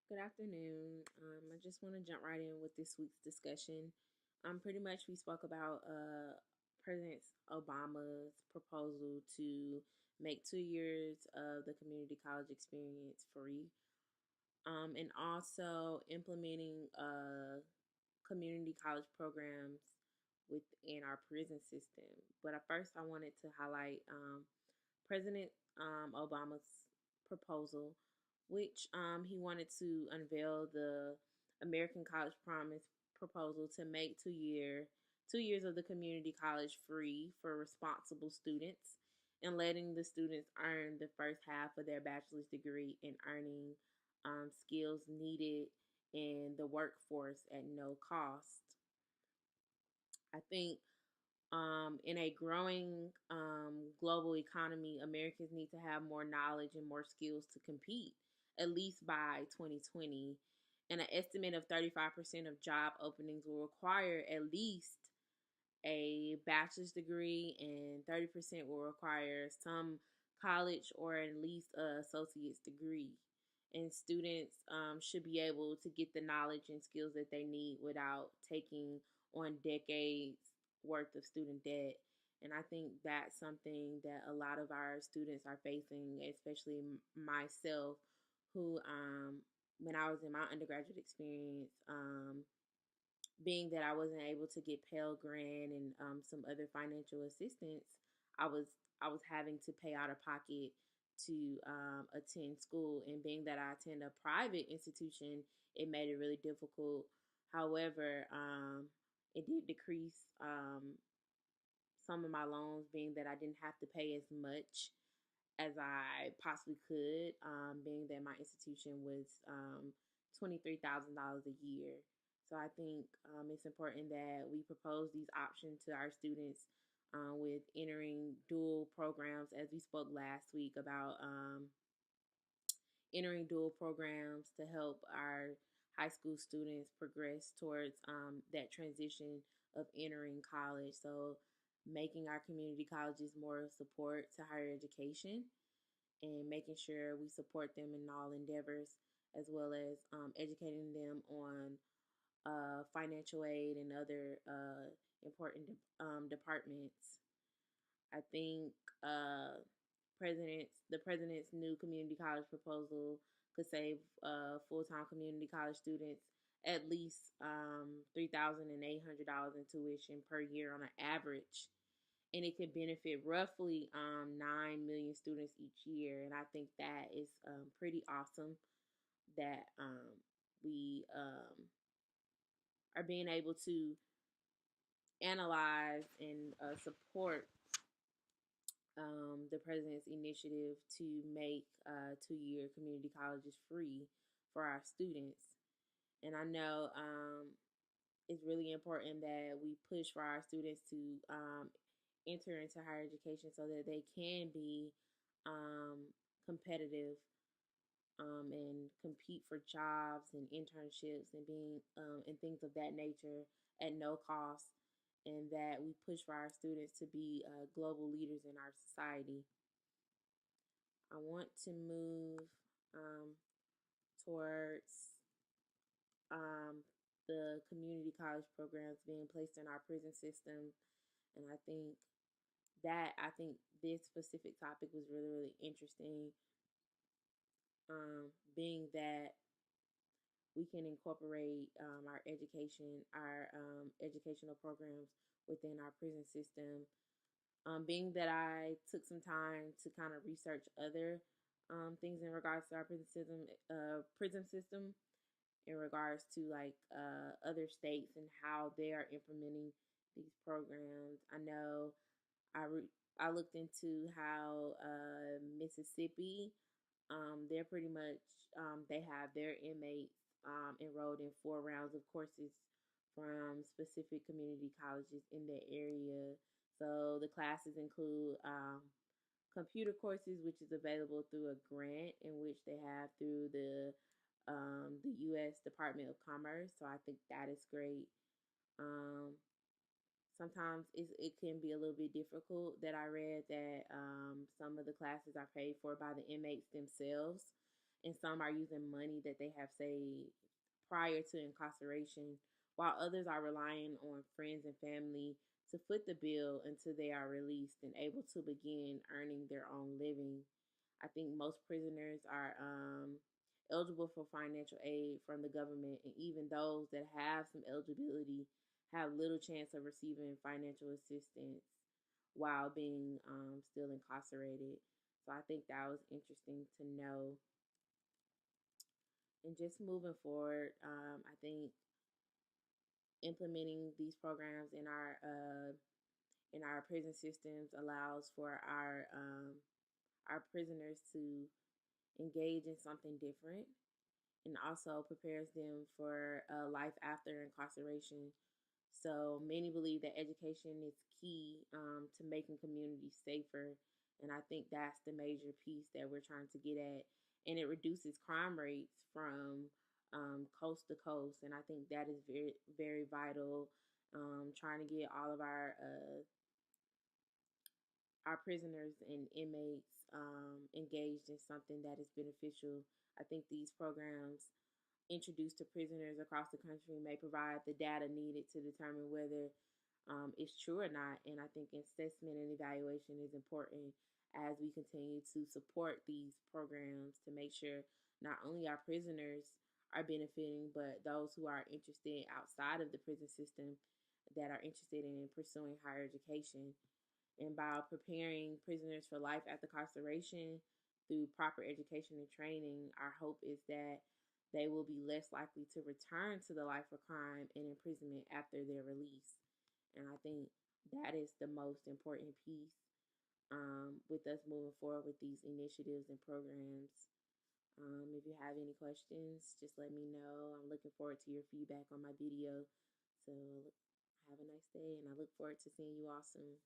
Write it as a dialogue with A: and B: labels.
A: Good afternoon. I just want to jump right in with this week's discussion. Pretty much we spoke about President Obama's proposal to make 2 years of the community college experience free, and also implementing community college programs within our prison system. But at first, I wanted to highlight President Obama's proposal, which he wanted to unveil the American College Promise proposal to make 2 years of the community college free for responsible students and letting the students earn the first half of their bachelor's degree and earning skills needed in the workforce at no cost. I think in a growing global economy, Americans need to have more knowledge and more skills to compete, at least by 2020. And an estimate of 35% of job openings will require at least a bachelor's degree, and 30% will require some college or at least a associate's degree. And students should be able to get the knowledge and skills that they need without taking on decades worth of student debt. And I think that's something that a lot of our students are facing, especially myself, who, when I was in my undergraduate experience, being that I wasn't able to get Pell Grant and some other financial assistance, I was I was having to pay out of pocket to attend school. And being that I attend a private institution, it made it really difficult. However, it did decrease some of my loans, being that I didn't have to pay as much as I possibly could, being that my institution was $23,000 a year. So I think it's important that we propose these options to our students with entering dual programs, as we spoke last week about entering dual programs to help our high school students progress towards that transition of entering college. So making our community colleges more support to higher education and making sure we support them in all endeavors, as well as educating them on financial aid and other important departments. I think the president's new community college proposal could save full-time community college students at least $3,800 in tuition per year on an average, and it could benefit roughly 9 million students each year. And I think that is pretty awesome that we are being able to analyze and support the president's initiative to make 2 year community colleges free for our students. And I know it's really important that we push for our students to enter into higher education so that they can be competitive and compete for jobs and internships and being and things of that nature at no cost, and that we push for our students to be global leaders in our society. I want to move um, towards um, the community college programs being placed in our prison system, and I think this specific topic was really really interesting, being that we can incorporate our educational programs within our prison system. Being that I took some time to kind of research other things in regards to our prison system, in regards to like other states and how they are implementing these programs. I know I looked into how Mississippi, they're pretty much they have their inmates enrolled in 4 rounds of courses from specific community colleges in the area. So the classes include computer courses, which is available through a grant in which they have through the U.S. Department of Commerce. So I think that is great. Um, Sometimes it can be a little bit difficult, that I read that some of the classes are paid for by the inmates themselves, and some are using money that they have saved prior to incarceration, while others are relying on friends and family to foot the bill until they are released and able to begin earning their own living. I think most prisoners are eligible for financial aid from the government, and even those that have some eligibility have little chance of receiving financial assistance while being still incarcerated. So I think that was interesting to know. And just moving forward, I think implementing these programs in our prison systems allows for our prisoners to engage in something different, and also prepares them for life after incarceration. So many believe that education is key to making communities safer, and I think that's the major piece that we're trying to get at. And it reduces crime rates from coast to coast, and I think that is very very vital. Trying to get all of our prisoners and inmates engaged in something that is beneficial. I think these programs introduced to prisoners across the country may provide the data needed to determine whether it's true or not. And I think assessment and evaluation is important as we continue to support these programs to make sure not only our prisoners are benefiting, but those who are interested outside of the prison system that are interested in pursuing higher education. And by preparing prisoners for life after incarceration through proper education and training, our hope is that they will be less likely to return to the life of crime and imprisonment after their release. And I think that is the most important piece with us moving forward with these initiatives and programs. If you have any questions, just let me know. I'm looking forward to your feedback on my video. So have a nice day, and I look forward to seeing you all soon.